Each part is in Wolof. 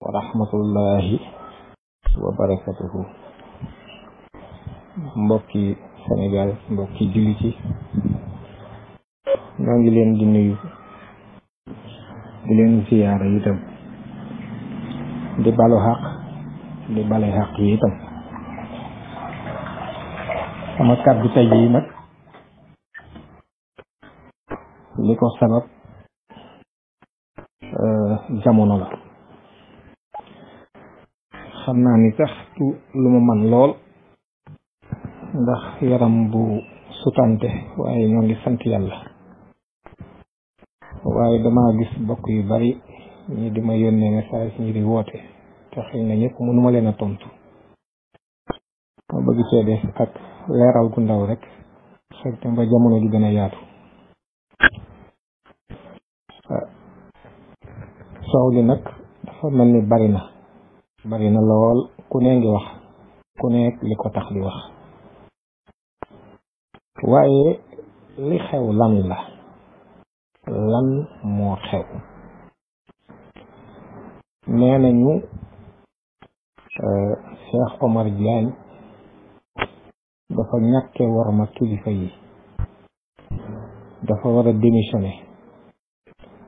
wa rahmatullahi wa barakatuhu. Mbokki Sénégal, mbokki jullit yi, ñoo ngi leen di nuyu di leen ziyaara itam di balu xaq di bale xaq yi itam. sama kàddu tey yi nag li ko sabab jamono la. xam naa ni sax lu ma man lool ndax yaram bu sutante, waaye ñoo ngi sant yàlla. waaye dama gis bokk yu bari ñi di ma yónnee message, ñi di woote, te xëy na ñëpp mënuma leen a tontu. ma bëgg cee def ak leeral gu ndaw rek, fekk ba jamono ji gën a yaatu. soow li nag dafa mel ni bari na lool, ku ne ngi wax, ku nekk li ko tax di wax. waaye li xew lan la, lan moo xew? nee nañu Cheikh Omar Diagne dafa ñàkke worma kilifa yi, dafa war a démissionner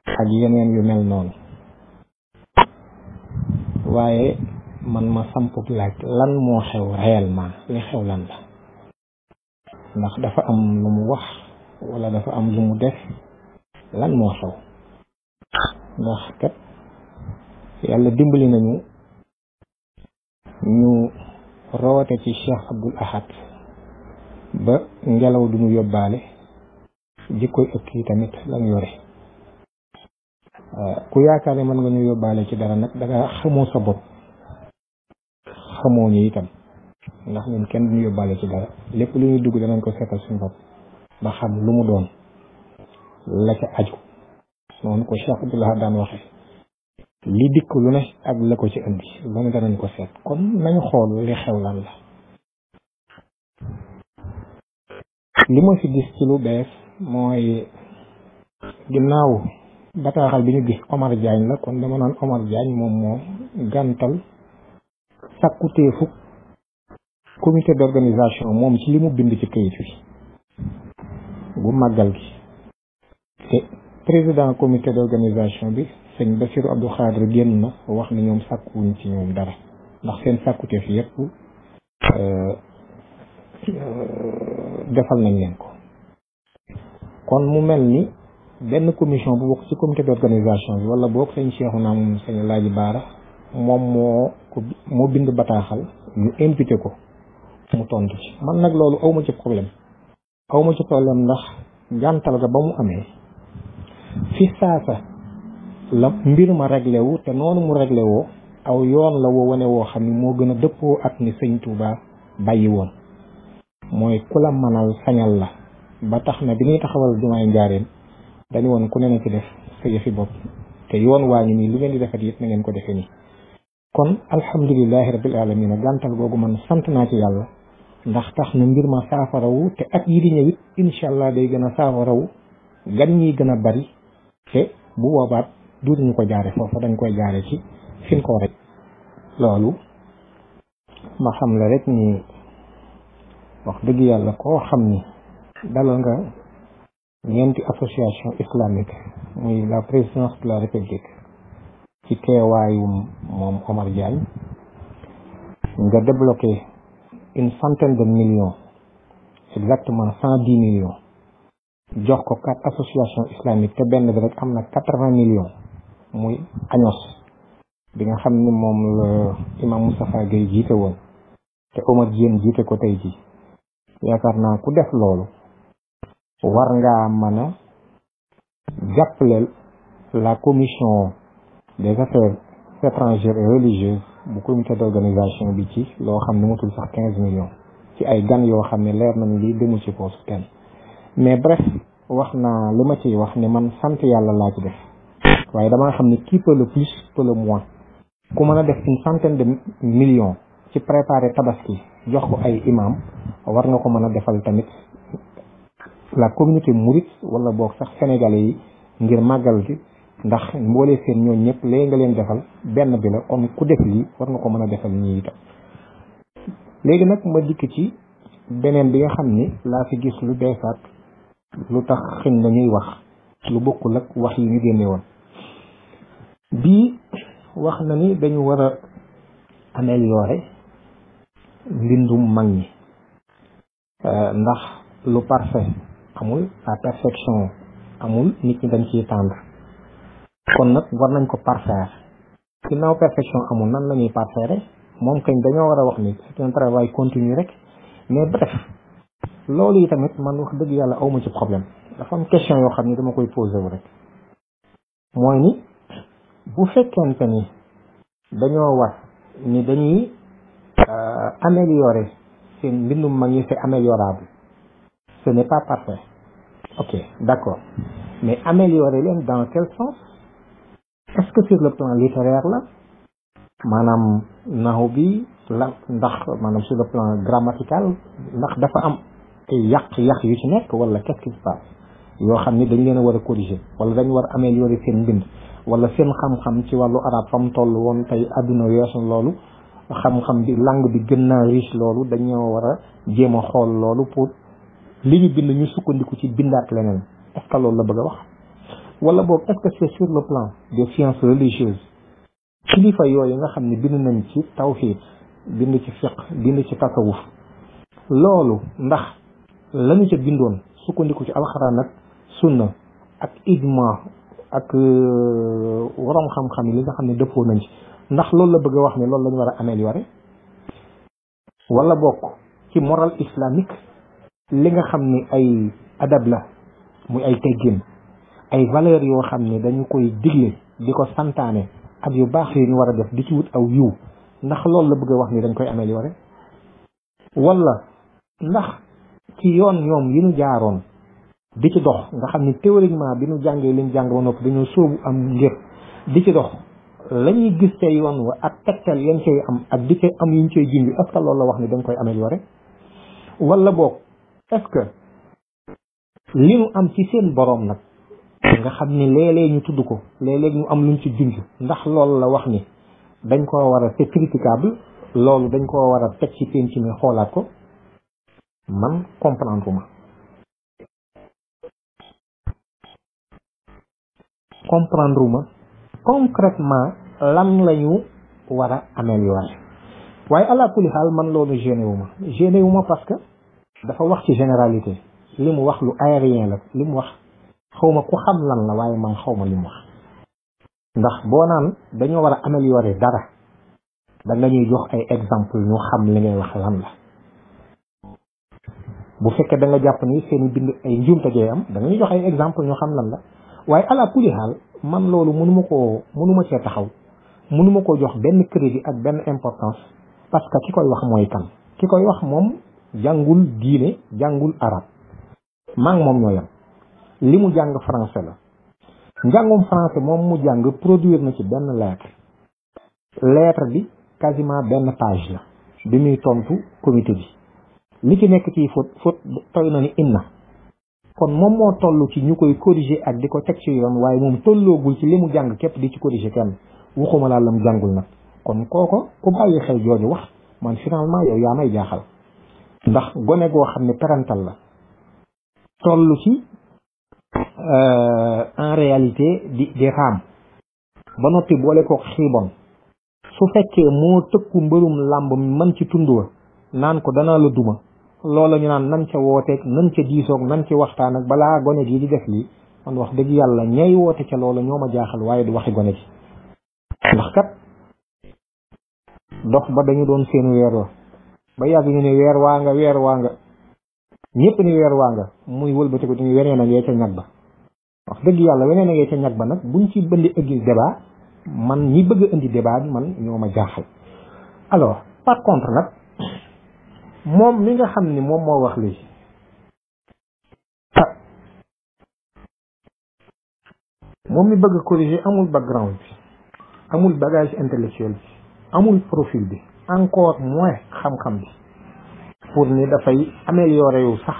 ak yeneen yu mel noonu. waaye man ma sampub laaj, lan moo xew réellement? li xew lan la? ndax dafa am lu mu wax wala dafa am lu mu def? lan moo xew? ndax kat yàlla dimbali nañu ñu roote ci Cheikh Abdoul Ahad ba ngelaw du ñu yóbbaale, jikkoy ëkk yi tamit lañ yore. ku yaakaar ne mën nga ñu yóbbaale ci dara nag danga xamoo sa bopp, xamoo ñu itam, ndax ñun kenn duñu yóbbaale ci dara. lépp lu ñuy dugg danañ ko seetal suñu bopp ba xam lu mu doon, la ca aju. noonu ko Cheikh Abdoul Ahad daan waxe, li dikk lu ne ak la ko ci indi lu ne danañ ko seet. kon nañu xool li xew lan la. li ma fi gis ci lu bees mooy ginnaaw bataaxal bi ñu gis Omar Diagne la, kon dama naan Omar Diagne moom moo gàntal sàkkuteefu comité d'organisation moom ci li mu bind ci kayit wi bu màggal gi. te président comité d'organisation bi sëñ Bassirou Abdou Khadre génn na wax ni ñoom sàkkuwuñ ci ñoom dara, ndax seen sàkkuteef yépp defal nañ leen ko. kon mu mel ni benn commission bu bokk ci comité d'organisation bi, wala boog sëñ Cheikhouna moom sëñ Laaji Baara, moom moo bind bataaxal ñu invité ko mu tontu ci. man nag loolu awma ci problème ndax gàntal ga ba mu amee fi saasa la mbir ma réglé wu, te noonu mu réglé woo aw yoon la woo wane woo xam ni moo gën a dëppoo ak ni sëñ Touba bàyyi woon. mooy ku la mënal sañal la, ba tax na bi ñuy taxawal jumaay Njaaréem dañu woon ku ne na ci def sa yëfi bopp, te yoon waa ngi nii lu ngeen di defat yëpp na ngeen ko defee nii. kon alhamdulilahi rabbil alamin, gàntal googu man sant naa ci yàlla, ndax tax na mbir ma saafarawu, te at yi di ñëwit incha allah day gën a saafarawu, gan ñi gën a bari, te bu boobaat duutuñu ko jaare foofu, dañ koy jaare ci fin ko rek. loolu ma xam la rek ni wax dëgg yàlla koo xam ni dalal nga ñeenti association islamique, muy la présidence de la république ci teewaayu moom Omar Diagne, nga débloqué une centaine de millions, exactement 110 millions, jox ko 4 associations islamiques, te benn bi rek am na 80 millions, muy ANOS bi nga xam ni moom la imam Moustapha Gueye jiite woon, te Omar Diagne jiite ko tey ji. yaakaar naa ku def loolu war ngaa mën a jàppaleel la commission des affaires étrangères et religieuses bu comité d'organisation bi ci loo xam ne matul sax 15 millions ci ay gan yoo xam ne leer nañu lii demul ci poosu kenn. mais bref, wax naa li ma ciy wax ne man sant yàlla laa ci def, waaye damaa xam ne qui peut le plus peut le moins. ku mën a def une centaine de millions ci préparer tabaski jox ko ay imam, war nga ko mën a defal tamit la communauté mouride, wala boog sax sénégalais yi, ngir màggal gi ndax mboolee seen ñooñ ñëpp léegi nga leen defal benn bi la kon ku def lii war nga ko mën a defal ñii itam. léegi nag ma dikk ci beneen bi nga xam ni laa fi gis lu beesaat lu tax xëñ na ñuy wax lu bokkul ak wax yi ñu génne woon. bii wax na ni dañu war a améliorer mbindum mag ñi ndax lu parfait amul, la perfection amul, nit ñi dañ ciy tendre. kon nag war nañ ko parfaire. ginnaaw perfection amul nan la ñuy parfaire moom kañ dañoo war a wax ni c'est un travail continu rek. mais bref loolu yi tamit man wax dëgg yàlla awma ci problème. dafa am question yoo xam ni dama koy posé wu rek mooy ni bu fekkente ni dañoo war ni dañuy améliorer seen mbindum mag ñi, c'est améliorable, ce n'est pas parfait. ok, d'accord, mais améliorer leen dans quel sens? est-ce que sur le plan littéraire la maanaam naxu bi la, ndax maanaam sur le plan grammatical ndax dafa am ay yàq yu ci nekk, wala qu'est-ce qui se passe yoo xam ni dañ leen a war a corriger, wala dañu war a améliorer seen mbind, wala seen xam-xam ci wàllu arab fa mu toll woon tey àdduna weesu loolu, xam-xam bi langue bi gën naa riche loolu, dañoo war a jéem a xool loolu pour li ñu bind ñu sukkandiku ci bindaat leneen. est-ce que loolu la bëgg a wax? wala boog est-ce que c'est sur le plan des sciences religieuses, kilifa yooyu nga xam ne bind nañ ci tawhid, bind ci fiqh, bind ci tasawuf, loolu ndax lañu ca bindoon sukkandiku ci alxuraan ak sunna ak ijma ak waroom xam-xam yi li nga xam ne dëppoo nañ ci, ndax loolu la bëgg a wax ne loolu la ñu war a améliorer? wala bokk ci moral islamique, li nga xam ni ay adab la, muy ay teggin, ay valeurs yoo xam ne dañu koy digle di ko santaane ak yu baax yi ñu war a def di ci wut aw yiw, ndax loolu la bëgg a wax ni dañ koy améliorer? wala ndax ci yoon ñoom yi ñu jaaroon di ci dox, nga xam ni théoriquement bi ñu jàngee liñ jàng ba noppi dañoo sóobu am ngir di ci dox, la ñuy gis ca yoon wa ak tegtal yañ cay am ak di cay am yuñ cay jindi, est-ce que loolu la wax ni dañ koy améliorer? wala boog est-ce que li ñu am ci seen boroom nag nga xam ni léeg-léeg ñu tudd ko, léeg-léeg ñu am luñ ci junj, ndax loolu la wax ni dañ koo war a, c'est critiquable, loolu dañ koo war a teg ci penc mi xoolaat ko? man comprendre ma concrètement lan lañu war a améliorer. waaye ala kulli xaal man loolu gêné wu ma parce que dafa wax ci généralité, li mu wax lu aérien la, li mu wax xawma ku xam lan la, waaye man xawma li mu wax. ndax boo naan dañoo war a améliorer dara, da nga ñuy jox ay exemple ñu xam li ngay wax lan la. bu fekkee da nga jàpp ni seen bind ay njuumte jee am, da nga ñuy jox ay exemple ñu xam lan la. waaye ala kulli xaal man loolu mënuma cee taxaw, mënuma koo jox benn crédit ak benn importance, parce que ki koy wax mooy kan? ki koy wax moom jàngul diine, jàngul arab, maa ngi moom ñoo yam. li mu jàng français la, njàngum français moom mu jàng produire na ci benn lettre bi quasiment benn page la bi muy tontu comité bi, li ci nekk ci faute toy na ni inna. kon moom moo toll ci ñu koy corriger ak di ko teg ci yoon, waaye moom tolloogul ci li mu jàng képp di ci corriger kenn, waxuma laa lam jàngul nag. kon kooko ku bàyyi xel jooju wax, man finalement yow yaa may jaaxal. ndax gone goo xam ne parental la toll ci en réalité di raam ba noppi boole ko xiibon, su fekkee moo tëkku mbërum làmb man ci tund wa naan ko danaa la duma, loola ñu naan nan ca wooteeg nan ca diisoog nan ci waxtaan ak balaa gone gi di def lii, man wax dëgg yàlla ñay woote ca loola ñoo ma jaaxal, waaye du waxi gone gi. ndax kat dox ba dañu doon seen weer wa ba yàgg ñu ne weer waa nga ñëpp ni weer waa nga, muy wëlbati ko dañu weneen a ngee ca ñag ba. wax dëgg yàlla weneen a ngee ca ñag ba nag buñ ci bëndi indi débat, man ñi bëgg indi débat bi man ñoo ma jaaxal. alors par contre nag moom mi nga xam ni moom moo wax lii, moom mi bëgg corriger amul background bi, amul bagage intellectuel bi, amul profil bi, encore moins xam-xam bi pour ni dafay améliorer yu sax,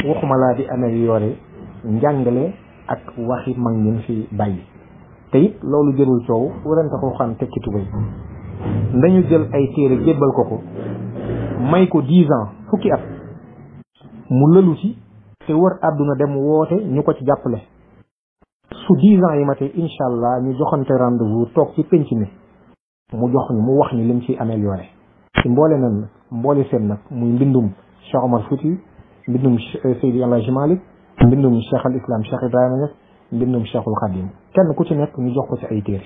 waxuma laa di améliorer njàngale ak waxi mag ñi fi bàyyi. te it loolu jërul coow warante ko xam tekki tubay dañu jël ay téere jébbal ko may ko 10 ans fukki at mu lëlu ci te wër àdduna dem woote ñu ko ci jàppale su 10 ans yi ma tey incha allah ñu joxante rendez-vous toog ci penc mi mu jox ñu mu wax ñu lim ci amélioré ci mboole seen nag muy mbindum Cheikh Omar Fouti mbindum Seydi El Hadji Malick mbindum Cheikh al Islam Cheikh Ibrahima Niass mbindum Cheikhul Khadim kenn ku ci nekk ñu jox ko ci ay téere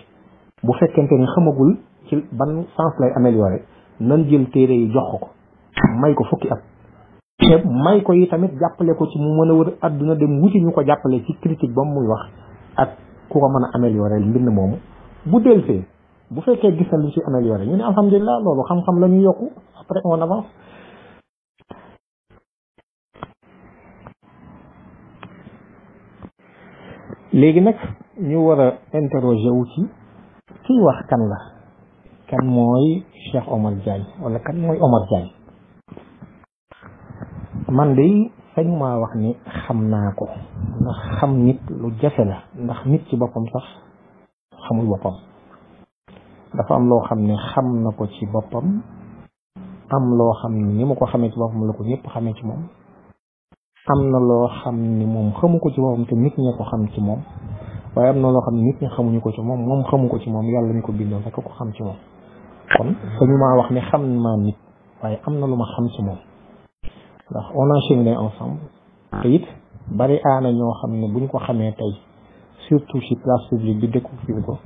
bu fekkente ni xamagul ci ban sens lay amélioré nan jël téere yi jox ko may ko fukki at te may ko yi tamit jàppale ko ci mu mën a wër àdduna dem wuti ñu ko jàppale ci critique ba muy wax ak ku ko mën a amélioré mbind moomu bu delsee bu fekkee gis na lu ci amélioré ñu ne alhamdulilah loolu xam-xam la ñuy yokku après on avance. léegi nag ñu war a interroger wu ci kiy wax kan la kan mooy Cheikh Omar Diagne wala kan mooy Omar Diagne. man de sañu maa wax ni xam naa ko ndax xam nit lu jafe la ndax nit ci boppam sax xamul boppam dafa am loo xam ne xam na ko ci boppam am loo xam ne ni mu ko xamee ci boppam la ko ñëpp xamee ci moom am na loo xam ni moom xamu ko ci boppam te nit ñee ko xam ci moom waaye am na loo xam ne nit ñi xamuñu ko ci moom moom xamu ko ci moom yàlla mi ko bindoon rek ko xam ci moom kon sañu maa wax ne xam naa nit waaye am na lu ma xam ci moom ndax on a cheminé ensemble te it bari aana ñoo xam ne buñ ko xamee tey surtout ci place publique bi découvrir ko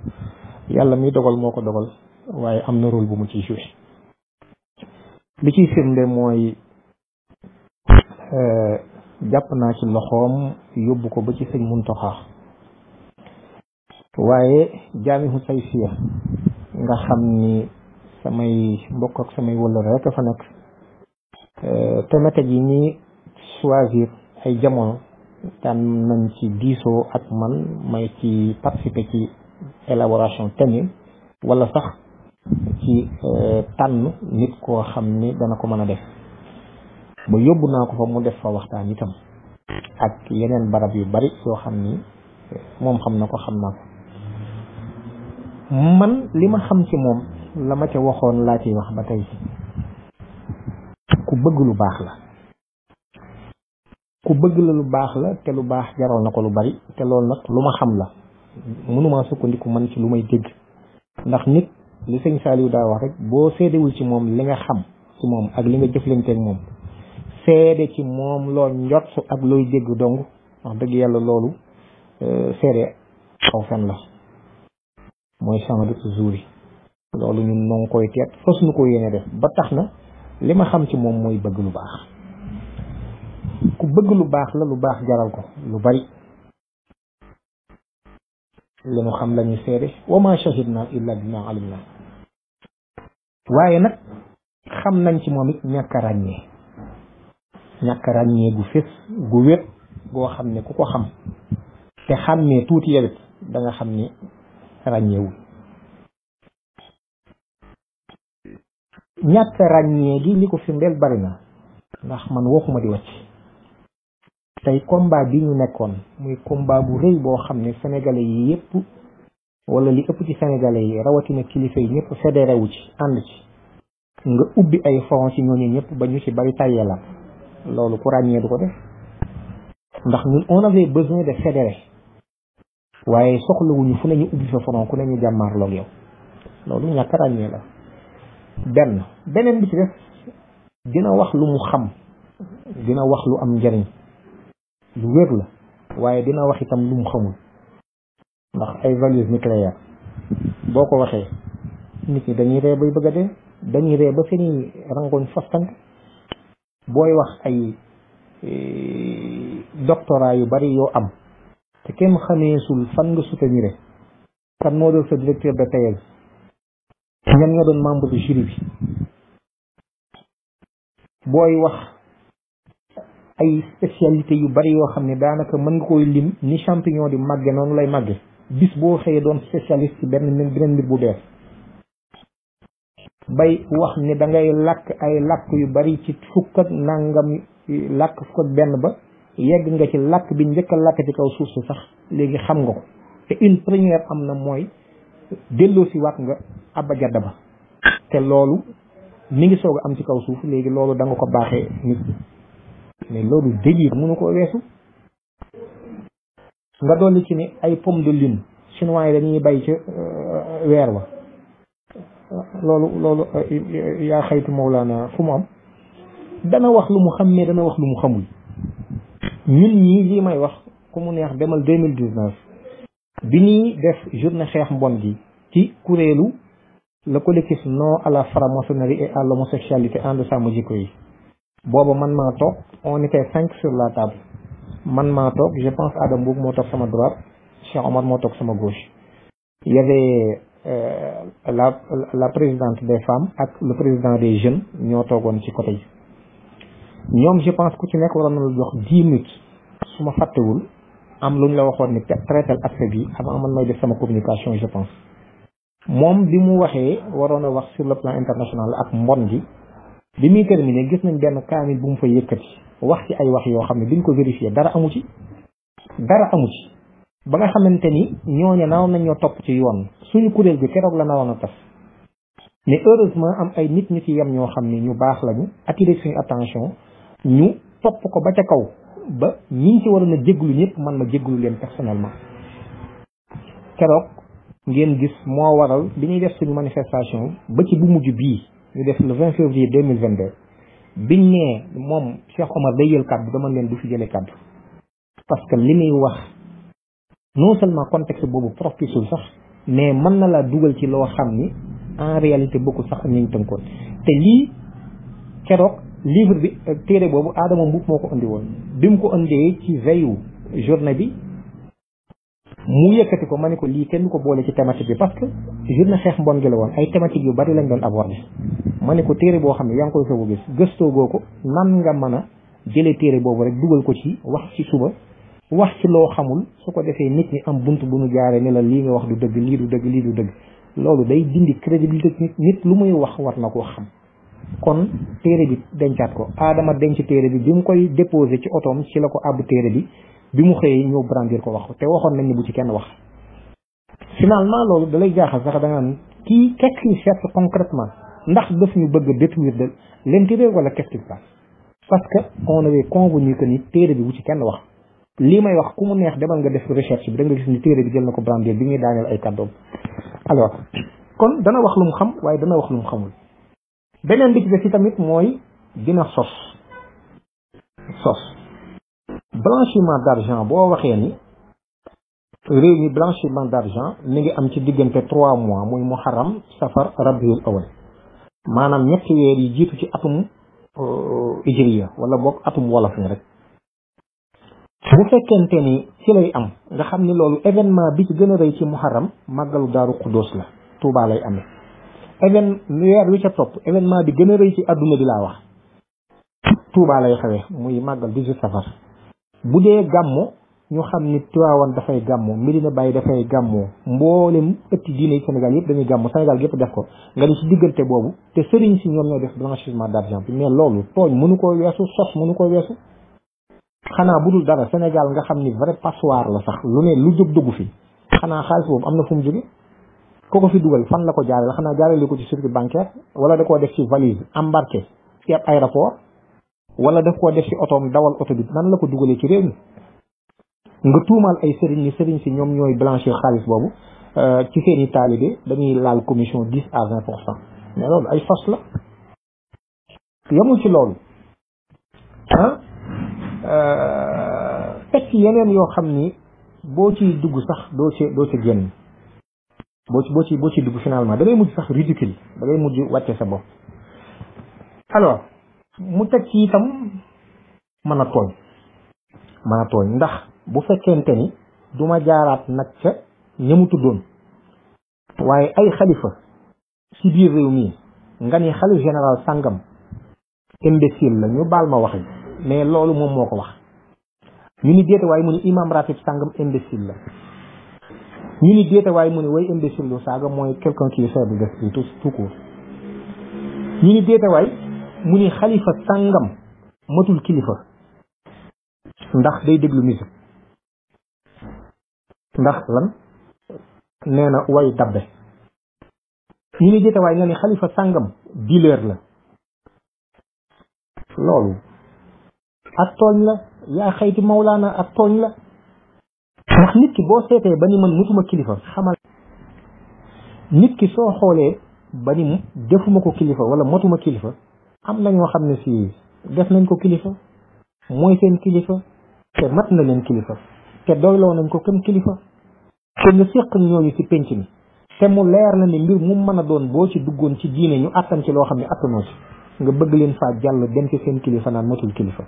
yàlla mi dogal moo ko dogal waaye am na rôle bu mu ciy joué li ciy firnde mooy jàpp naa ci loxoom yóbbu ko ba ci sëñ Muntaxa waaye jaamihu sayfiya nga xam ni samay mbokk ak samay wëllëre rek fa nekk thématique yi ñi choisir ay jamono tànn nañ ci diisoo ak man may ci participer ci élaboration thème wala sax ci tànn nit koo xam ni dana ko mën a def ba yóbbu naa ko fa mu def fa waxtaan itam ak yeneen barab yu bari yoo xam ni moom xam na ko xam naa ko man li ma xam ci moom la ma ca waxoon laa ciy wax ba tey ku bëgg lu baax la ku bëgg la lu baax la te lu baax jaral na ko lu bari te loolu nag lu ma xam la mënuma sukkandiku man ci lu may dégg ndax nit li sëñ Saliou daa wax rek boo seedewul ci moom li nga xam ci moom ak li nga jëflanteeg moom seede ci moom loo njot ak looy dégg dong wax dëgg yàlla loolu seede xaw fen la mooy chamade toujours loolu ñun noo ngi koy teet fas nu ko yéene def ba tax na li ma xam ci moom mooy bëgg lu baax ku bëgg lu baax la lu baax jaral ko lu bari li nu xam lañuy seede wa ma shahidna illa bima alimna waaye nag xam nañ ci moom it ñàkk a ràññee gu fés gu wér goo xam ne ku ko xam te xàmmee tuuti yawit da nga xam ni ràññeewul ñàkk ràññee gi li ko firndeel bari na ndax man waxuma di wàcc tey combat bi ñu nekkoon muy combat bu rëy boo xam ne sénégalais yi yëpp wala li ëpp ci sénégalais yi rawatina kilifa yi ñëpp fédéré wu ci ànd ci nga ubbi ay front ci ñooñu ñëpp ba ñu ci bari tàyyeelam loolu ku ràññee du ko def ndax ñun on avait besoin de fédérer waaye soxlawuñu fu ne ñu ubbi fa front ku ne ñu jàmmaarloog yow loolu ñàkk ràññee la beneen bi ci def dina wax lu mu xam dina wax lu am njariñ lu wér la waaye dina wax itam lu mu xamul ndax ay valeurs nucléaires boo ko waxee nit ñi dañuy ree bay bëgg a dee dañuy ree ba seeni rangoñ fastante booy wax ay doctorat yu bari yoo am te kenn xameesul fan nga soutenir kan moo doon sa directeur de thèse ñan ñoo doon membre du jury bi booy wax ay spécialité yu bari yoo xam ne daanaka mën nga koy lim ni champignon di màgge noonu lay màgge bis boo xëyee doon spécialiste ci beneen mbir bu bees bay wax ne da ngay làkk ay làkk yu bari ci fukk ak nangam làkk fukk ak benn ba yegg nga ci làkk bi njëkk a làkk ci kaw suuf si sax léegi xam nga ko te une première am na mooy delloo si waat nga Abba Jadda Ba te loolu mi ngi soog a am ci kaw suuf léegi loolu da nga ko baaxee nit mais loolu délire mënu ko weesu. nga dolli ci ni ay pomme de lune chinois yi dañuy bay ca weer wa loolu yaa xaytu Mawlana fu mu am. dana wax lu mu xam mais dana wax lu mu xamul. ñun ñii lii may wax ku mu neex demal 2019 bi ñuy def journée xeex mbon gi ci kuréelu le collectif non à la franc-maçonnerie et à l'homosexualité ànd sàmm jikko yi. booba man maa toog on était 5 sur la table man maa toog je pense Adam Boub moo toog sama droite Cheikh Omar moo toog sama gauche. il y avait la présidente des femmes ak le président des jeunes ñoo toogoon ci côté yi. ñoom je pense ku ci nekk waroon na la jox 10 minutes su ma fàttewul am lu ñu la waxoon ni traité aspect bi avant man may def sama communication je pense. moom bi mu waxee waroon a wax sur le plan international ak mbon gi bi muy terminé gis nañ benn kaamil bu mu fa yëkkati wax ci ay wax yoo xam ne biñ ko vérifié dara amu ci ba nga xamante ni ñooñu naroon nañ ñoo topp ci yoon suñu kuréel bi keroog la naroon a tas mais heureusement am ay nit ñu ci yem ñoo xam ne ñu baax lañu attiré suñu attention ñu topp ko ba ca kaw ba ñi ci waroon a jéglu ñëpp man ma jéglu leen personnellement. keroog ngeen gis moo waral bi ñuy def suñu manifestation ba ci bu mujj bii ñu def le 20 février 2022 biñ nee moom Cheikh Omar day jël kàddu dama leen du fi jëlee kàddu parce que li muy wax non seulement contexte boobu propice sax mais mën na laa dugal ci loo xam ni en réalité bokkul sax ak ñu tënkoon te lii keroog livre bi téere boobu Adama Mboup moo ko indi woon bi mu ko indee ci veillu journée bi mu yëkkati ko ma ne ko lii kenn du ko boole ci thématique bi parce que journée xeex mbon gi la woon ay thématique yu bari lañ doon aborder ma ne ko téere boo xam ne yaa ngi koy soog a gis gëstoo goo ko nan nga mën a jëlee téere boobu rek dugal ko ci wax ci suba wax ci loo xamul su ko defee nit ñi am bunt bu nu jaaree ne la lii nga wax du dëgg lii du dëgg lii du dëgg loolu day dindi crédibilité nit lu muy wax war na koo xam. kon téere bi dencaat ko Adama denc téere bi mu koy déposé ci otoom ci la ko àbb téere bi mu xëyee ñëw brandir ko wax ko te waxoon nañ ne bu ci kenn wax. finalement loolu da lay jaaxal sax da nga naan kii qu'est-ce qu'il cherche concrètement ndax daf ñu bëgg a détruire de l'intérieur wala qu'est-ce qui se passe parce que on avait convenu que ni téere bi bu ci kenn wax. lii may wax ku mu neex demal nga def recherche bi da nga gis ni téere bi jël na ko brandir bi ñuy daaneel ay kàddoom. alors kon dana wax lu mu xam waaye dana wax lu mu xamul. beneen bi ci des tamit mooy dina sos blanchiment d'argent boo waxee ni réew mi blanchiment d'argent mi ngi am ci diggante 3 mois muy muharram safar rabiul awal maanaam ñetti weer yi jiitu ci atum hijriya wala boog atum wolof ni rek bu fekkente ni ci lay am nga xam ni loolu événement bi ci gën a rëy ci muharram màggalu daaru xuddoos la Tuubaa lay amee weer wi ca topp événement bi gën a rëy ci adduna bi laa wax Tuubaa lay xewee muy màggal 18 safar bu dee gàmmo ñu xam ni Tiwaawan dafay gàmmo Medina Baye dafay gàmmoo mboolem ëtti diine yi Sénégal yëpp dañuy gàmmo Sénégal yëpp def ko nga ni ci diggante boobu te sëriñ si ñoom ñoo def blanchiment d'argent bi mais loolu tooñ mënu koo weesu sos mënu koo weesu xanaa bu dul dara Sénégal nga xam ni vrai passoire la sax lu ne lu jóg dugg fi xanaa xaalis boobu am na fu mu jóge ko fi dugal fan la ko jaaree xanaa jaarale ko ci circuit bancaire wala da koo def ci valise embarqué ci ab aéroport wala daf koo def ci otoom dawal oto bi nan la ko dugalee ci réew mi nga tuumaal ay sëriñ si ñoom ñooy blanchir xaalis boobu ci seen i taalibe dañuy laal commission 10 à 20%. mais loolu ay sos la yemul ci loolu teg ci yeneen yoo xam ni boo ciy dugg sax doo ci génn boo ci dugg finalement da ngay mujj sax ridicule da ngay mujj wàcce sa bopp. alors mu teg ci itam mën a tooñ ndax bu fekkente ni du ma jaaraat nag ca ñamu tuddoon waaye ay xalifa ci biir réew mi nga ni xalif général sàngam imbécile la ñu baal ma waxi mais loolu moom moo ko wax ñu ni déete waaye mu ni imam ratib sàngam imbécile la ñu ni déete waaye mu ni way imbécile lu saaga mooy quelqu'un qui essaie de l'esprit tout court ñu ni déete waay mu ni xalifa sàngam matul kilifa ndax day déglu musique ndax lan nee na way dabbe ñu ni jëte waay nga ni xalifa sàngam dealer la loolu ak tooñ la yaa xayti mawlaana ak tooñ la ndax nit ki boo seetee ba ni man mutuma kilifa xamal nit ki soo xoolee ba ni defuma ko kilifa wala motuma kilifa am na ñoo xam ne si def nañ ko kilifa mooy seen kilifa te mat na leen kilifa te doyloo nañ ko comme kilifa te nga séq ñooñu ci penc mi te mu leer na ni mbir mu mën a doon boo ci duggoon ci diine ñu attan ci loo xam ne attanoo ci nga bëgg leen faa jàll dem ci seen kilifa naan matul kilifa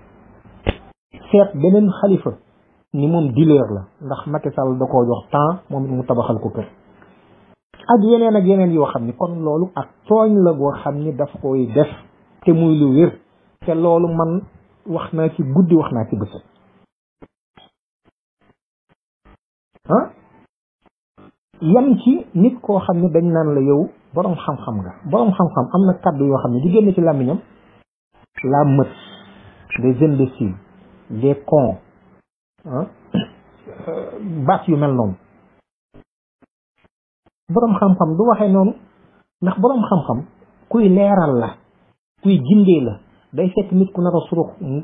seet beneen xalifa ni moom dealer la ndax Macky Sall da koo jox temps moom it mu tabaxal ko kër ak yeneen yoo xam ni kon loolu ak tooñ la boo xam ni daf koy def te muy lu wér te loolu man wax naa ci guddi wax naa ci bëccëg yam ci nit koo xam ne dañ naan la yow boroom xam-xam nga boroom xam-xam am na kàddu yoo xam ne di génn ci làmmiñam la meute des imbéciles des cons baat yu mel noonu boroom xam-xam du waxee noonu ndax boroom xam-xam kuy leeral la kuy gindee la day fekk nit ku nar a surux mu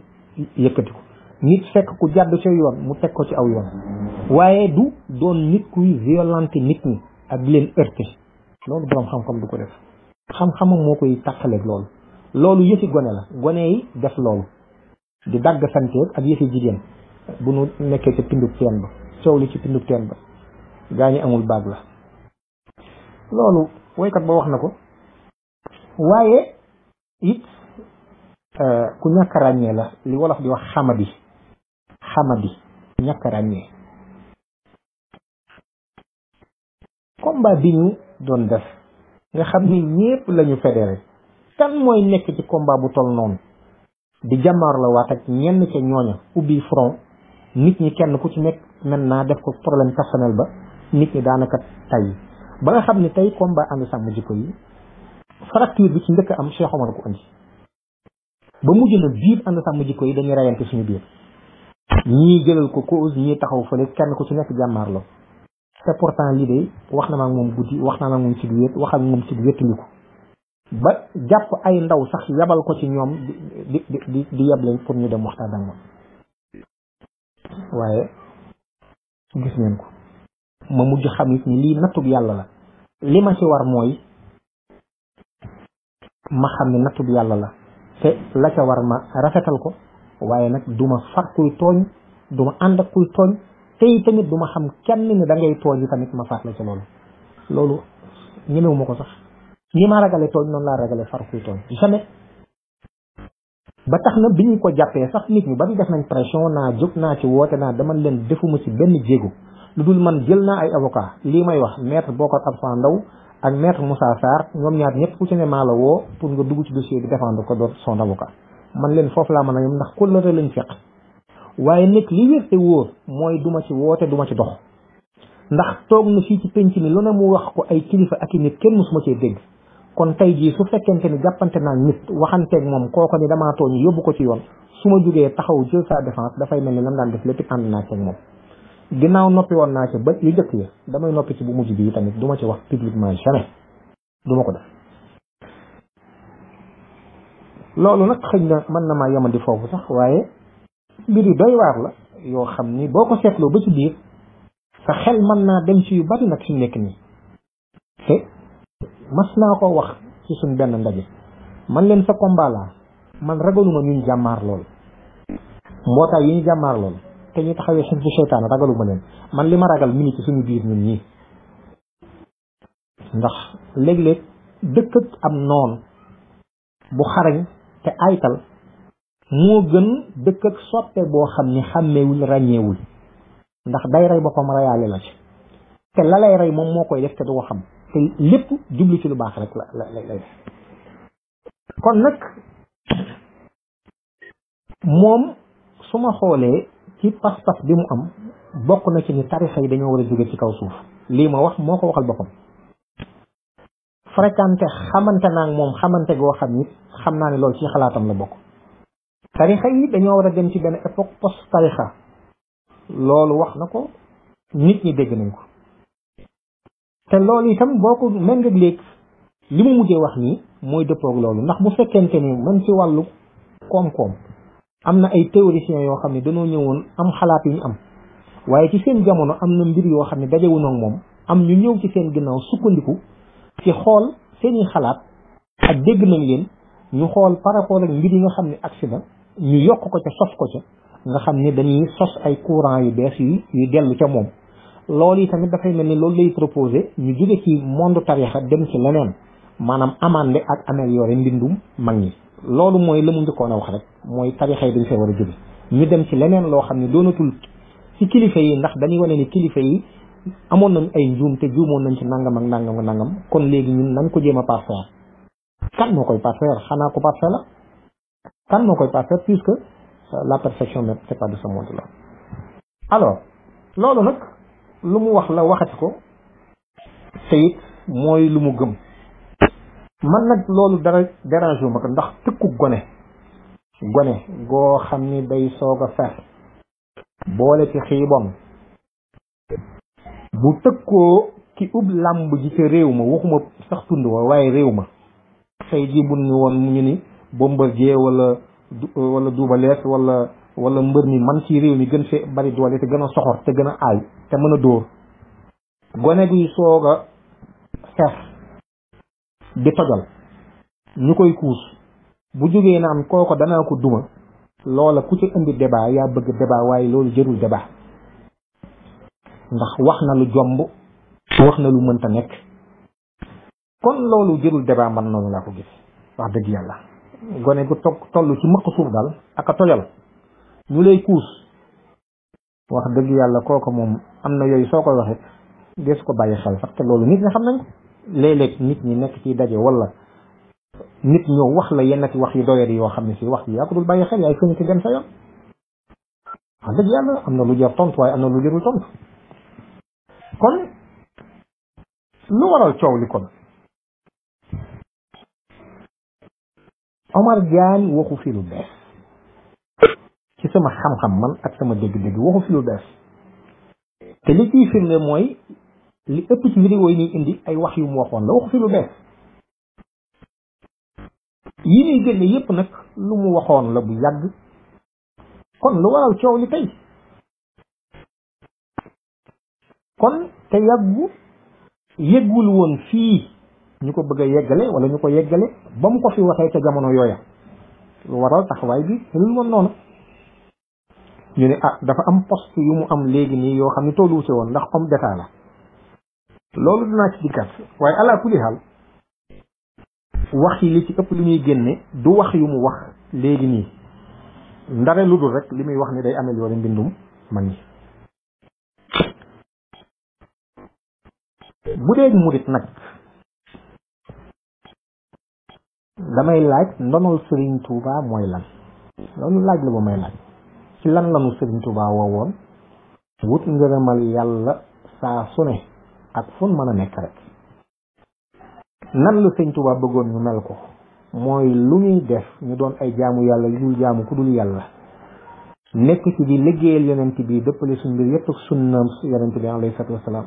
yëkkati ko nit fekk ku jàdd ca yoon mu teg ko ci aw yoon waaye du doon nit kuy violenter nit ñi ak leen heurter loolu boroom xam-xam du ko def xam-xamam moo koy tàqaleeg loolu yëfi gone la gone yi def loolu di dagg santeeg ak yëfi jigéen bu nu nekkee ci pindug teen ba coow li ci pindug teen ba gaa ñi amul baag la loolu woykat ba wax na ko waaye it ku ñàkk a ràññee la li wolof di wax xamadi ñàkk a ràññee combat bi ñu doon def nga xam ni ñépp lañu fédéré kan mooy nekk ci combat bu toll noonu di jàmmaar la waat ak ñenn ca ñooña ubbi front nit ñi kenn ku ci nekk maintenant def ko problème personnel ba nit ñi daanaka tay ba nga xam ne tey combat ànd sàmm jikko yi fracture bi ci njëkk am Cheikh Omar ko andi ba mujj na biir ànd sàmm jikko yi dañuy rayante suñu biir ñii jëlal ko cause ñii taxaw fële kenn ku ci nekk jàmmaar la te pourtant lii de wax na ma ak moom guddi wax naa ak moom ci wéet wax ak moom ci wéttaliku ba jàpp ay ndaw sax yabal ko ci ñoom di yeb leen pour ñu dem waxtaan ak moom waaye gis ngeen ko ma mujj xam it ni lii nattub yàlla la li ma ci war mooy ma xam ne nattub yàlla la te la ca war ma rafetal ko waaye nag duma far kuy tooñ duma ànd ak kuy tooñ te tamit duma xam kenn ni da ngay tooñ yi tamit ma faat la ci loolu ñemewuma ko sax ni ma ragale tooñ noonu laa ragale far kuy tooñ jamais ba tax na bi ñu ko jàppee sax nit ñu bari def nañ pression naa jóg naa ci woote naa dama leen defuma ci benn jéego lu dul man jël naa ay avocat lii may wax maître Bokar Absa Ndaw ak maître Moussa Sarr ñoom ñaar ñëpp ku ci ne maa la woo pour nga dugg ci dossier bi défendre ko doon son avocat man leen foofu laa mën a yem ndax kóllëre lañ fekk waaye nag li wér te wóor mooy duma ci woote duma ci dox ndax toog na fii ci penc mi lu ne mu wax ko ay kilifa ak i nit kenn musuma cee dégg kon tey jii su fekkente ni jàppante naa nit waxanteeg moom kooko ni damaa tooñ yóbbu ko ci yoon su ma jógee taxaw jël sa défense dafay mel ni lan daan def lépp ànd naa ceeg moom ginnaaw noppi woon naa ci ba yu njëkk ya damay noppi ci bu mujj bi tamit du ma ci wax publiquement jamais du ma ko def loolu nag xëy na mën na maa yemandi foofu sax waaye mbir yu doy waar la yoo xam ni boo ko seetloo ba ci biir sa xel mën naa dem ci yu bari nag suñu nekk nii te mas naa ko wax ci suñ benn ndaje man leen sa combat la man ragaluma ñun jàmmaar lool mbootaay yi ñu jàmmaar lool te ñu taxawee xisbu seytaan ragaluma leen man li ma ragal mi ngi ci suñu biir ñun ñii ndax léeg-léeg dëkkat am noon bu xarañ te aytal moo gën dëkkat soppe boo xam ni xàmmeewul ràññeewul ndax day rey boppam reyaale la ci te la lay rey moom moo koy def te du ko xam te lépp jublu ci lu baax rek la lay def kon nag moom su ma xoolee ci pas-pas bi mu am bokk na ci ni tarixa yi dañoo war a jóge ci kaw suuf lii ma wax moo ko waxal boppam fréquenté xamante naa moom xamante goo xam ni xam naa ne loolu ci xalaatam la bokk tarixa yi dañoo war a dem ci benn époque post tarixa loolu wax na ko nit ñi dégg nañ ko te loolu itam boo ko mën nga léegi li mu mujjee wax nii mooy dëppoog loolu ndax bu fekkente ni man ci wàllu koom-koom am na ay théoriciens yoo xam ne dañoo ñëwoon am xalaat yu ñu am waaye ci seen jamono am na mbir yoo xam ne dajewu noog moom am ñu ñëw ci seen ginnaaw sukkandiku ci xool seeni xalaat ak dégg nañ leen ñu xool par rapport ak mbir yi nga xam ne accident ñu yokk ko ca sos ko ca nga xam ne dañuy sos ay courant yu bees yu dellu ca moom loolu yi tamit dafay mel ni loolu lay proposé ñu jóge ci monde tarixa dem ci leneen maanaam amande ak amélioré mbindum mag ñi loolu mooy la mu njëkkoon a wax rek mooy tarixa yi dañ fee war a jóge ñu dem ci leneen loo xam ne doonatul ci kilifa yi ndax dañuy wane ni kilifa yi amoon nañ ay njuum te juumoon nañ ci nangam ak nangam ak nangam kon léegi ñun nañ ko jéem a parfaire kan moo koy parfaire xanaa ko parfaire la kan moo koy parfaire puisque la perfection même c'est pas de ce monde là. Alors loolu nag lu mu wax la waxati ko te it mooy lu mu gëm man nag loolu dara dérange wu ma ko ndax tëkku gone goo xam ni day soog a fer boole ci xiibon bu tëkkoo ki ub làmb ji ca réew ma waxuma sax tund wa waaye réew ma tey jii bu ñu woon mu ñu ni Bombardier wala Double Less wala mbër mi man ci réew mi gën fee bari doole te gën a soxor te gën a aay te mën a dóor gone guy soog a xeex di tojal ñu koy kuus bu jógee naan kooko danaa ko duma loola ku ci indi débat yaa bëgg débat waaye loolu jërul débat ndax wax na lu jomb wax na lu mënta nekk kon loolu jërul débat man noonu laa ko gis wax dëgg yàlla gone gu toll ci mëq suuf daal ak a tojal ñu lay kuus wax dëgg yàlla kooku moom am na yooyu soo koy waxee dees ko bàyyi xel sax te loolu nit ñi xam nañ ko léeg-léeg nit ñi nekk ci daje wala nit ñëw wax la yenn ci wax yu doyadi yoo xam ne si wax ji yaa ko dul bàyyi xel yaay fëñ ci dem sa yoon wax dëgg yàlla am na lu jar tontu waaye am na lu jarul tontu kon lu waral coow li kon Omar Diagne waxu fi lu bees ci sama xam-xam man ak sama dégg-dégg waxu fi lu bees te li ciy firnde mooy li ëpp ci vidéo yi ñuy indi ay wax yu mu waxoon la waxu fi lu bees yi ñuy génne yépp nag lu mu waxoon la bu yàgg kon lu waral coow li tey kon te yëggul woon fii ñu ko bëgg a yeggale wala ñu ko yeggale ba mu ko fi waxee ca jamono yooya lu waral taxawaay bi lu woon noonu ñu ne dafa am poste yu mu am léegi nii yoo xam ne tollu ci woon ndax homme d'état la loolu dinaa ci dikkat waaye ala kulli xaal wax yi li ci ëpp lu ñuy génne du wax yu mu wax léegi nii ndare lu dul rek li muy wax ni day améliorer mbindum mag ñi bu dee murit nag damay laaj ndonol Serigne Touba mooy lan loolu laaj la ba may laaj ci lan lanu Serigne Touba woowoon wut ngërëmal yàlla saa su ne ak fun mën a nekk rek nan la Serigne Touba bëggoon ñu mel ko mooy lu ñuy def ñu doon ay jaamu yàlla yu dul jaamu ku dul yàlla nekk ci di liggéeyal yonent bi dëppale suñ mbir yëpp ak sunnam yonent bi alayhi salaatu wasalaam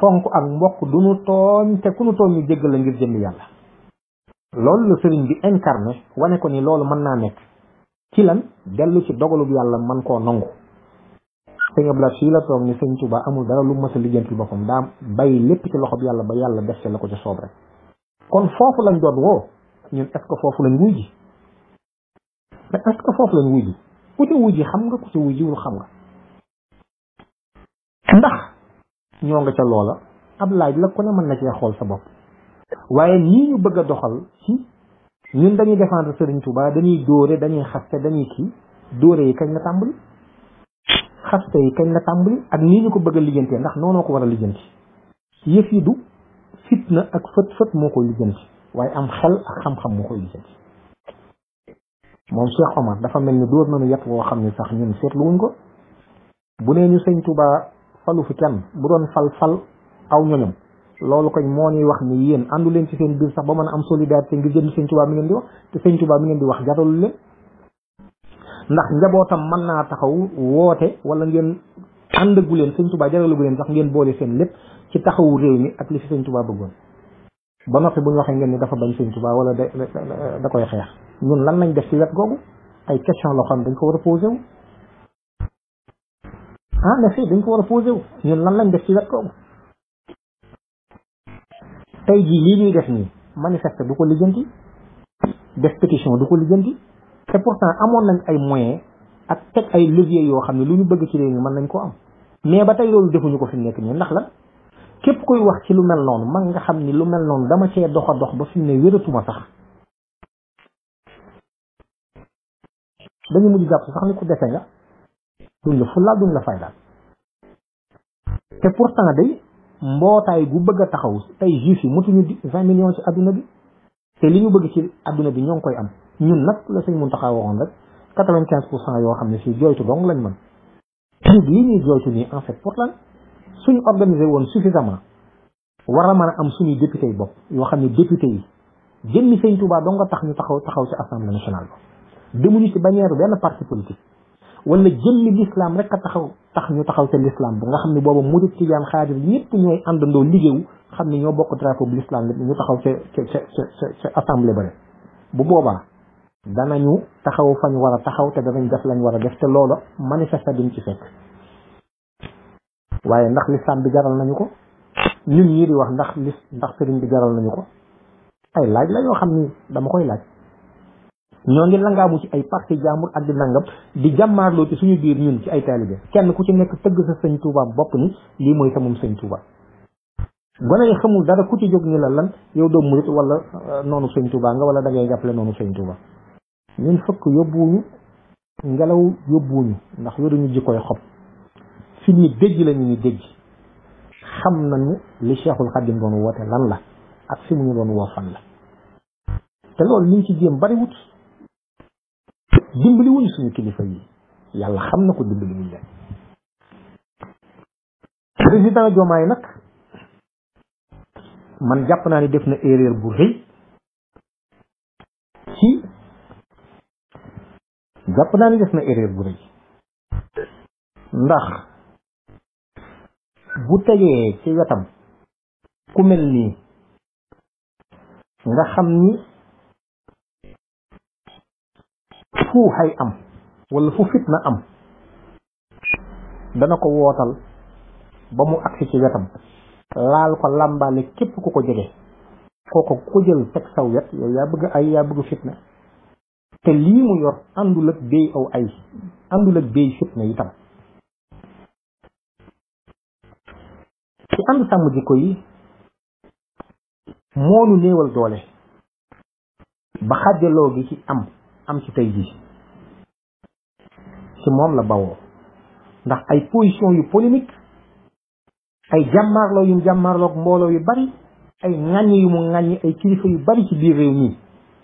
fonk ak mbokk du nu tooñ te ku nu tooñ ñu jéggal la ngir jëmmi yàlla loolu la sëriñ bi incarné wane ko ni loolu mën naa nekk ci lan dellu ci dogalub yàlla man koo nangu sëñ Ablaat fii la toog ni sëñ Tuubaa amul dara lu mës a lijjanti boppam daa bàyyi lépp ci loxob yàlla ba yàlla def ci la ko ci soob rek kon foofu lañ doon woo ñun est-ce que foofu lañ wuy ji mais est-ce que foofu lañ wuy ji ku ci wuy ji xam nga ku ci wuy jiwul xam nga ndax ñoo nga ca loola ab laaj la ku ne mën na cee xool sa bopp waaye nii ñu bëgg a doxal ci ñun dañuy défendre Serigne Touba dañuy dóore dañuy xaste dañuy kii dóore yi kañ la tàmbali xaste yi kañ la tàmbali ak nii ñu ko bëgg a lijjantee ndax noonoo ko war a lijjanti yëf yi du fitna ak fët moo koy lijjanti waaye am xel ak xam-xam moo koy lijjanti moom Cheikh Omar dafa mel ni dóor nañu yet woo xam ne sax ñun seetlu wuñ ko bu nee ñu Serigne Touba falu fi kenn bu doon fal aw ñoñom loolu koñ moo ñuy wax ni yéen àndu leen ci seen biir sax ba mën a am solidarité ngir jëm sëñ Tuubaa mi ngeen di wax te sëñ Tuubaa mi ngeen di wax jaralul leen ndax njabootam mën naa taxaw woote wala ngeen àndagu leen sëñ Tuubaa jaralagu leen sax ngeen boole seen lépp ci ci taxawu réew mi ak li fi sëñ Touba bëggoon ba noppi bu ñu waxee ngeen ni dafa bañ sëñ Touba wala da koy xeex ñun lan lañ def ci wet googu ay question loo xam dañ ko war a posé wu en effet dañ ko war a posé wu ñun lan lañ def ci wet googu tey jii lii ñuy def nii manifeste du ko lijjanti def pétition du ko lijjanti te pourtant amoon nañ ay moyens ak teg ay levier yoo xam ne lu ñu bëgg ci réew mi mën nañ ko am mais ba tey loolu defuñu ko fi mu nekk nii ndax lan képp koy wax ci lu mel noonu man nga xam ni lu mel noonu dama cee dox a dox ba fi mu ne wératuma sax dañu mujj jàpp sax ni ku defe nga duñ la fullaal duñ la faydaal te pourtant day mbootaay gu bëgg a taxaw tey juif yi mutuñu 20 millions ci adduna bi te li ñu bëgg ci adduna bi ñoo ngi koy am ñun nag la sëñ Muntaxa waxoon rek 95% yoo xam ne si jooytu dong lañ mën léegi li ñuy jooytu nii en fait pour lan suñu organisé woon suffisamment war a mën a am suñuy député yi bopp yoo xam ne député yi jëmmi sëñ Touba dong nga tax ñu taxaw ci assemblée nationale ba demuñu ci bannière benn parti politique wala jëmmi l'islam rek a tax ñu taxaw ca l'islam bu nga xam ne booba murid tijaan xaadir ñëpp ñooy àndandoo liggéeyu xam ne ñoo bokk drapeau bu l'islam ñu taxaw ca assemblée ba bu boobaa danañu taxaw fañ war a taxaw te danañ def lañ war a def te loola manifeste duñ ci fekk waaye ndax l'islam bi jaral nañu ko ñun ñii di wax ndax sëriñ bi jaral nañu ko ay laaj la yoo xam ni dama koy laaj ñoo ngi langaamu ci ay parti jaamur ak di nangam di jàmmaarloo ci suñu biir ñun ci ay taalibe kenn ku ci nekk tëgg sa sëñ Touba bopp ni lii mooy sa moom sëñ Touba gone yi xamul dara ku ci jóg ni la lan yow doo murit wala noonu sëñ Touba nga wala da ngay jàppale noonu sëñ Touba ñun fëkk yóbbuwuñu ngelaw yóbbuwuñu ndax yoruñu jikkoy xob fi ni dégg la ñu dégg xam nañu li Cheikhul Khadim doon woote lan la ak fi mu ñu doon woo fan la te loolu liñ ci jéem bariwut dimbali wuñ suñu kilifa yi yàlla xam na ko dimbali wuñ leen président Diomaye nag man jàpp naa ni def na erreur bu rëy ci ndax bu tegee ci wetam ku mel nii nga xam ni fu xay am wala fu fitna am dana ko wootal ba mu agsi ci wetam laal ko làmbaale képp ku ko jege kooko ku ko jël teg saw wet yow yaa bëgg fitna te lii mu yor àndul ak béy aw ay àndul ak béy fitna itam ci ànd sàmm jikko yi moonu néewal doole ba xàjjaloo gi ci am ci tey jii ci moom la bawoo ndax ay position yu polémique ay jàmmaarloo yu jàmmaarloog mbooloo yu bari ay ŋàññ yu mu ŋàññ ay kilifa yu bari ci biir réew mi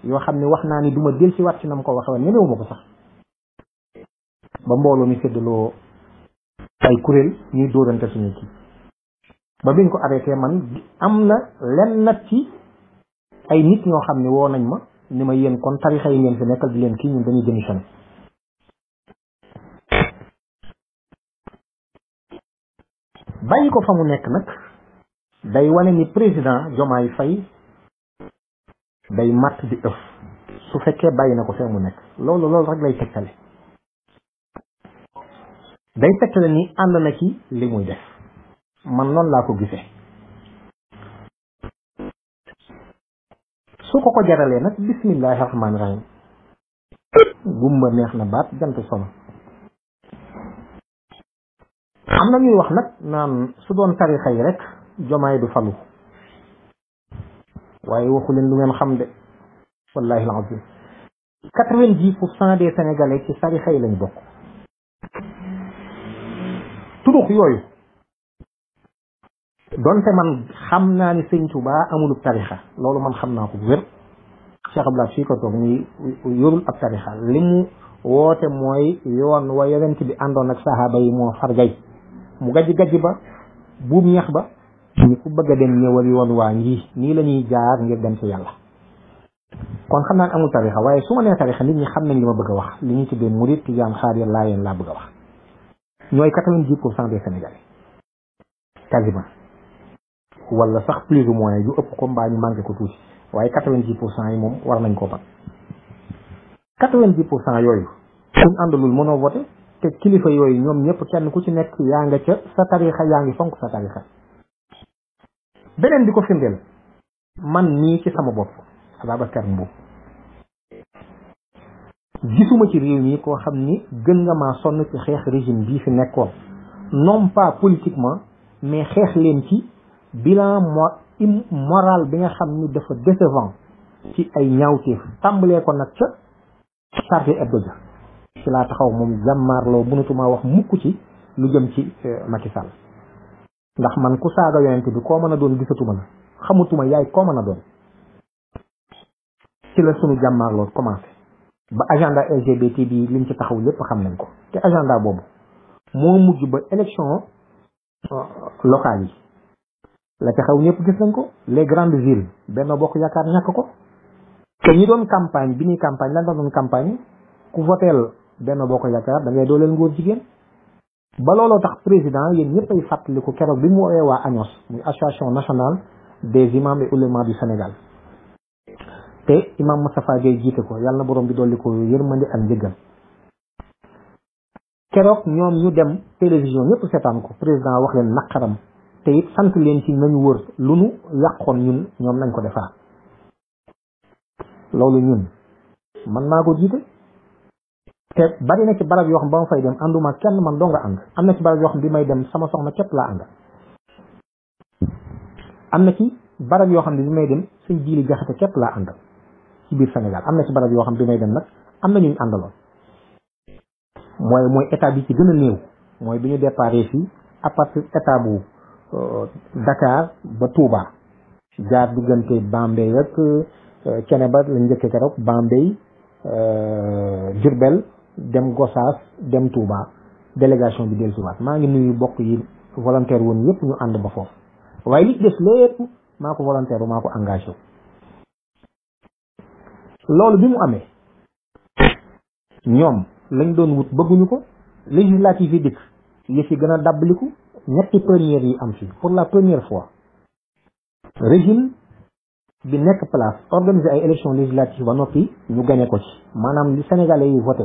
yoo xam ne wax naa ni duma del ci wat ci na ma ko waxe woon ñemewu ma ko sax ba mbooloo mi séddaloo ay kuréel ñuy dóorante suñu kii ba biñ ko arrêté man am na lenn nag ci ay nit ñoo xam ne woo nañ ma ni ma yéen kon tarixa yi ngeen fi nekkal di leen kii ñun dañuy démissionné bàyyi ko fa mu nekk nag day wane ni président Diomaye Faye day matt di ëf su fekkee bàyyi na ko fee mu nekk loolu rek lay tegtale day tegtale ni ànd na ci li muy def man noonu laa ko gisee su ko jaralee nag bismillahi rahmaani rahim gumba neex na baat jant sono am na ñuy wax nag naan su doon tarixa yi rek Diomaye du falu waaye waxu leen lu ngeen xam de wallahi alazim 90% des sénégalais ci tarixa yi lañ bokk turux yooyu donte man xam naa ni sëñ Touba amulub tarixa loolu man xam naa ko bu wér Cheikh Abdoulaye fii ko toog ni yorul ab tarixa li mu woote mooy yoon wa yonent bi àndoon ak sahaaba yi moo fargay mu gajj ba buum ñax ba ñu ku bëgg a dem ñëwal yoon waa ngi nii la ñuy jaar ngir dem ci yàlla kon xam naa ne amul tarixa waaye su ma nee tarixa nit ñi xam nañ li ma bëgg a wax li ñu tuddee murid tijaan xaadir laayeen laa bëgg a wax ñooy 90% des sénégalais quasiment wala sax plus ou moins yu ëpp ko mbaa ñu manqué ko tuuti waaye 90% yi moom war nañ koo bat 90% yooyu suñ àndalul mënoo voté te kilifa yooyu ñoom ñëpp kenn ku ci nekk yaa nga ca sa tarixa yaa ngi fonk sa tarixa beneen bi ko firndeel man nii ci sama bopp Ababacar Mbow gisuma ci réew mi koo xam ni gën nga maa sonn ci xeex régime bii fi nekkoon non pas politiquement mais xeex leen ci bilan moral bi nga xam ni dafa décevant ci ay ñaawteef tàmbalee ko nag ca Charlie Hebdo ja ci laa taxaw moom jàmmaarloo mënatumaa wax mukk ci lu jëm ci Macky Sall ndax man ku saaga yonent bi koo mën a doon gisatuma la xamutuma yaay koo mën a doon ci la sunu jàmmaarloo commencé ba agenda LGBT bi liñ ci taxaw lépp xam nañ ko te agenda boobu moo mujj ba élection locale yi la ca xaw ñëpp gis nañ ko les grandes villes Benno Bokk Yaakaar ñàkk ko te ñi doon campagne bi ñuy campagne lan doon campagne ku voteel Benno Bokk Yaakaar da ngay dooleel ngóor jigéen ba looloo tax président yéen ñëpp ay fàttaliku keroog bi mu woowee waa ANOS muy association nationale des imams et oulémas du Sénégal te imam Moustapha Gueye jiite ko yàlla na borom bi dolli ko yërmandi ak njëggal keroog ñoom ñu dem télévision ñëpp seetaan ko président wax leen naqaram te it sant leen ci nañu wër lu nu yàqoon ñun ñoom nañ ko defar loolu ñun man maa ko jiite te bari na ci barab yoo xam ba ma fay dem ànduma kenn man doo nga ànd am na ci barab yoo xam bi may dem sama soxna képp laa ànd am na ci barab yoo xam ne bi may dem suñ jiili jaxate képp laa àndal ci biir Sénégal am na ci barab yoo xam bi may dem nag am na ñuñ àndaloon mooy état bi ci gën a néew mooy bi ñu déparé fii à partir état bu Dakar ba Touba jaar diggante Bambey ak kene ba lañ njëkkee keroog Bambey Diourbel dem Gossas dem Touba délégation bi dellusiwaat maa ngi nuyu bokk yi volontaire woon yëpp ñu ànd ba foofu waaye li ci des lépp maa ko volontaire maa ko engagé loolu bi mu amee ñoom lañ doon wut bëgguñu ko législative yi dikk yëf yi gën a dàbbaliku ñetti premières yi am fi pour la première fois régime bi nekk place organiser ay élections législatives ba noppi ñu gagné ko ci maanaam li sénégalais yi voté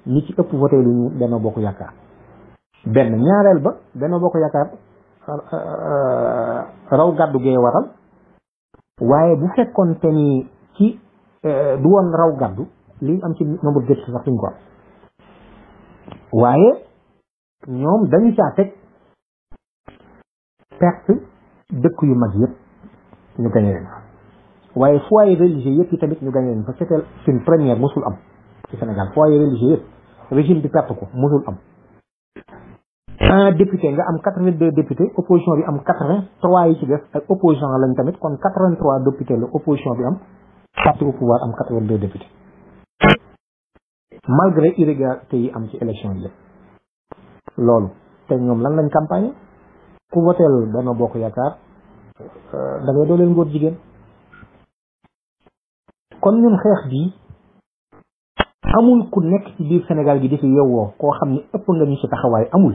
ñi ci ëpp voté lu ñu Benno Bokk Yaakaar benn ñaareel ba Benno Bokk Yaakaar raw gàddu gee waral waaye bu fekkoon te ni ci du woon raw gàddu li am ci nombre de sax duñ ko am waaye ñoom dañu caa teg perte dëkk yu mag yëpp ñu gagné leen fa waaye foyer religieux yëpp yi tamit ñu gagné leen fa c'était une première mosul am ci Sénégal foyer religieux yëpp régime bi perte ko mosul am un député nga am 82 députés opposition bi am 83 yi ci def ak opposition lañ tamit kon 83 députés la opposition bi am parti au pouvoir am 82 députés malgré irrégularité yi am ci élection yi yëpp loolu te ñoom lan lañ campagne ku voteel Benno Bokk Yaakaar da ngay dooleel ngóor jigéen kon ñun xeex bi amul ku nekk ci biir Sénégal gi di fi yewwoo koo xam ni ëpp nga ñu ci taxawaay amul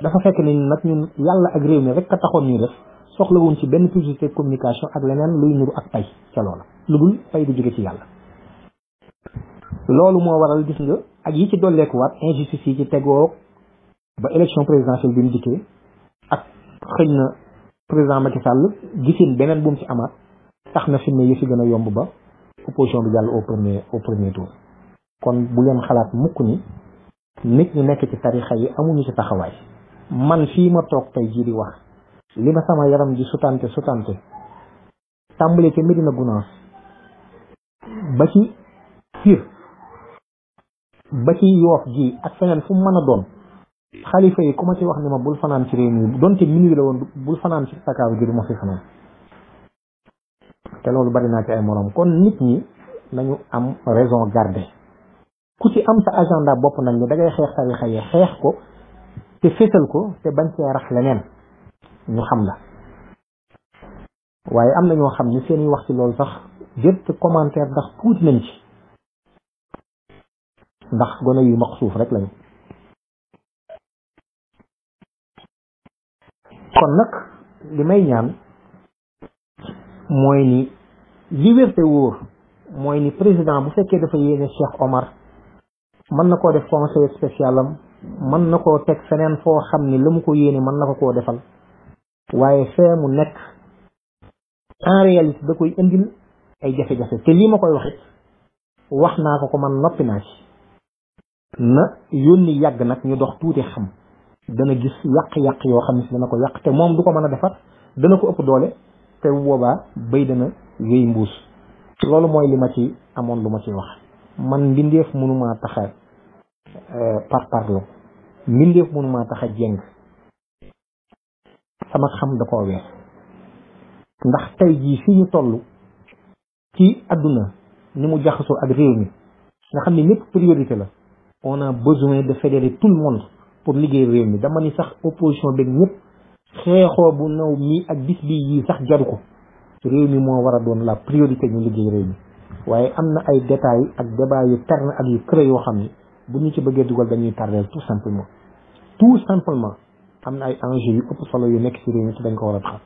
dafa fekk ni nag ñun yàlla ak réew mi rek a taxoon ñuy def soxlawuñ ci benn publicité de communication ak leneen luy nuru ak pay ca loola lu dul pay du jóge ci yàlla loolu moo waral gis nga ak yi ci dolleekuwaat injustice yi ci tegoo ba élection présidentielle bi mu dikkee ak xëy na président Macky Sall gisin beneen bu mu ci amaat tax na fi ne yi fi gën a yomb ba opposition bi jàll au premier tour kon bu leen xalaat mukk ni nit ñi nekk ci tarixa yi amuñu ci taxawaay man fii ma toog tey jii di wax li ma sama yaram di sutante tàmbalee ca Médina Gounass ba ci Pire ba ci Yoof gi ak feneen fu mu mën a doon xalifa yi ku ma ci wax ni ma bul fanaan ci réew mi donte minuit la woon bul fanaan ci Dakar gi du ma fi fanaan te loolu bari naa ci ay morom kon nit ñi nañu am raison garder ku ci am sa agenda bopp nag ni da ngay xeex tarixa yi xeex ko te fésal ko te bañ cee rax leneen ñu xam la waaye am na ñoo xam ni seeni wax ci loolu sax jët commentaire ndax tuuti nañ ci ndax gone yu maq suuf rek lañu kon nag li may ñaan mooy ni liberté wóor mooy ni président bu fekkee dafa yéene Cheikh Omar mën na koo def conseiller spécial am mën na koo teg feneen foo xam ni la mu ko yéene mën na ko koo defal waaye fee mu nekk en réalité da koy indil ay jafe-jafe te lii ma koy waxit wax naa ko man noppi naa ci na yónni yàgg nag ñu dox tuuti xam dana gis yàq-yàq yoo xam ne si dana ko yàq te moom du ko mën a defar dana ko ëpp doole te bu boobaa béy dana wéy mbuus loolu mooy li ma ci amoon lu ma ci wax man mbindeef mënumaa tax a parparlo mbindeef mënumaa tax a jéng sama xam da koo weer ndax tey jii fi ñu toll ci àdduna ni mu jaxasoo ak réew mi nga xam ne lépp priorité la on a besoin de fédérer tout le monde pour liggéey réew mi dama ni sax opposition beeg ñëpp xeexoo bu naw mi ak bis bii yii sax jaru ko réew mi moo war a doon la priorité ñu liggéey réew mi waaye am na ay détails ak débat yu terne ak yu creux yoo xam ni bu ñu ci bëggee dugal dañuy tardeel tout simplement am na ay enjeux yu ëpp solo yu nekk ci réew mi te dañ ko war a taxaw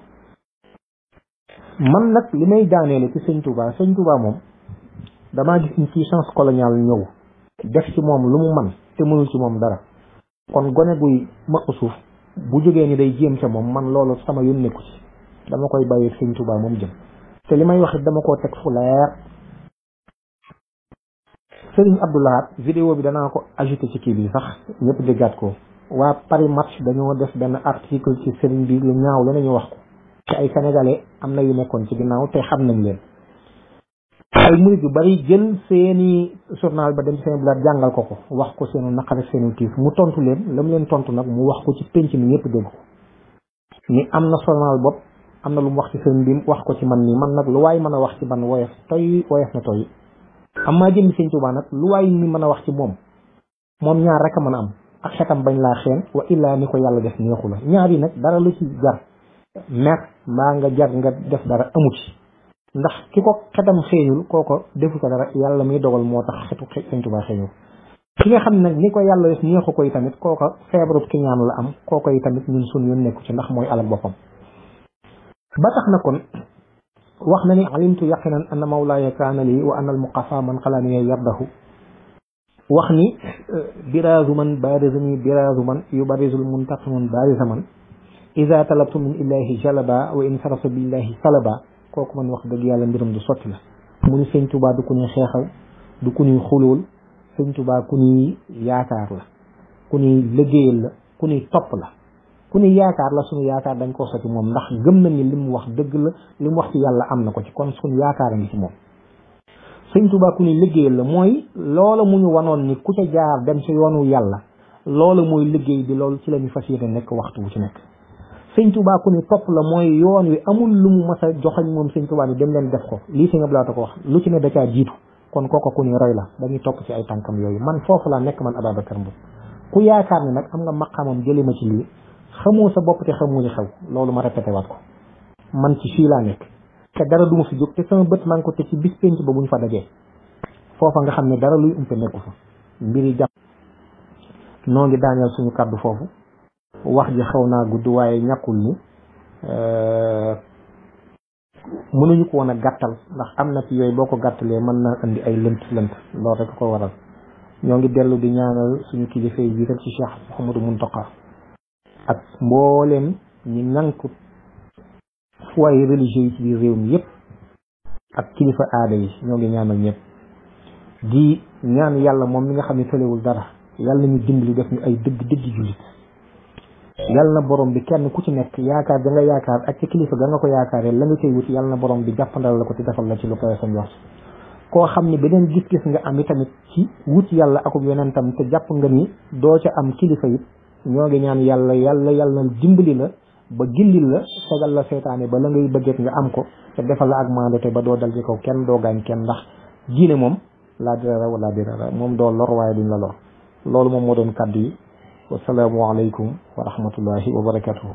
man nag li may daaneele ci sëñ Touba moom damaa gis une puissance coloniale ñëw def ci moom lu mu man te mënul ci moom dara kon gone guy maq suuf bu jógee ni day jéem ca moom man loolu sama yoon nekku ci dama koy bàyyi sëñ Touba moom jëm te li may wax it dama koo teg fu leer Serigne Abdou Lahad vidéo bi danaa ko ajouté ci kii bi sax ñëpp déggaat ko waa Paris Match dañoo def benn article ci Serigne bi lu ñaaw la nañu wax ko te ay sénégalais am na yu nekkoon ci ginnaaw te xam nañ leen ay murid yu bari jël seeni journal ba dem seen bilaat jàngal ko wax ko seenu naqar ak seenu tiis mu tontu leen la mu leen tontu nag mu wax ko ci penc mi ñëpp dégg ko ni am na journal bopp am na lu mu wax ci sëñ bi wax ko ci man nii man nag lu waay mën a wax ci man woyof na toy am maa jëmmi sëñ Tuubaa nag lu waay ni mën a wax ci moom ñaar rek a mën a am ak xetam bañ laa xeen wa illaa ni ko yàlla def neexu la ñaar yi nag dara lu ci jar mer mbaa nga jar nga def dara amu ci ndax ki ko xetam xeeñul kooko defu ko dara yàlla muy dogal moo tax xetu sëñ Tuubaa xeeñul ki nga xam ne nag ni ko yàlla def neexu ko yi tamit kooko feebarut ki ñaan la am kooko yi tamit ñun sun yoon nekku ci ndax mooy alal boppam ba tax na kon wax na ni alimtu yaqinan anna mawlaaya kaana lii wa anna al muqafa man xalaani yardahu wax ni biraazu man barizani biraazu man yubarizul muntaqimun bariza man ida talabtu min illahi jalaba wa in sarafa billahi salaba kooku man wax dëgg yàlla mbiram du sotti la mu ni sëñ Tuubaa du ku ñuy xeexal du ku ñuy xulool sëñ Tuubaa ku ñuy yaakaar la ku ñuy liggéeyal la ku ñuy topp la ku ñuy yaakaar la suñu yaakaar dañ koo sotti moom ndax gëm na ni li mu wax dëgg la li mu wax ci yàlla am na ko ci kon suñu yaakaar a ngi ci moom sëñ Tuubaa ku ñuy liggéeyal la mooy loola mu ñu wanoon ni ku ca jaar dem ci yoonu yàlla loola mooy liggéey bi loolu ci la ñu fas yéene nekk waxtu wu ci nekk sëñ Tuubaa ku ni topp la mooy yoon wi amul lu mu mas a joxañ moom sëñ Tuubaa ni dem leen def ko lii sëñ Abdou Lahad ko wax lu ci ne da caa jiitu kon kooko ku ni roy la dañuy topp ci ay tànkam yooyu man foofu laa nekk man Ababacar Mboup ku yaakaar ne nag am nga maqaamam jëlee ma ci lii xamoo sa bopp te xamoo li xew loolu ma répété waat ko man ci fii laa nekk te dara du ma fi jóg te sama bët maa ngi ko te ci bis penc ba bu ñu fa dajee foofa nga xam ne dara luy umpe nekku fa mbiri jàpp noo ngi daaneel suñu kàddu foofu wax ji xaw naa gudd waaye ñàkkul ni mënuñu ko woon a gàttal ndax am na ci yooyu boo ko gàttalee mën naa indi ay lënt loolu rek ko waral ñoo ngi dellu di ñaanal suñu kilifa yi jiital ci Cheikh Mouhamadou Mountakha ak mbooleem ñi nànk foyer religieux yi ci biir réew mi yëpp ak kilifa aada yi ñoo ngi ñaanal ñëpp di ñaan yàlla moom mi nga xam ne tëlewul dara yàlla ñu dimbali def ñu ay dëgg jullit yàlla na borom bi kenn ku ci nekk yaakaar da nga yaakaar ak ci kilifa ga nga ko yaakaaree la nga koy wut yàlla na borom bi jàppandal la ko ci defal la ci lu koy sa njort koo xam ne beneen gis-gis nga am i tamit ci wut yàlla akub yonentam te jàpp nga ni doo ca am kilifa it ñoo ngi ñaan yàlla dimbali la ba gindil la fegal la seetaane ba la ngay bëggeet nga am ko te defal la ak maandote ba doo dal ci kaw kenn doo gaañ kenn ndax diine moom laa dirara wala dirara moom doo lor waaye duñ la lor loolu moom moo doon kàddu yi wasalaamu aleykum wa rahmatullahi wa barakatuhu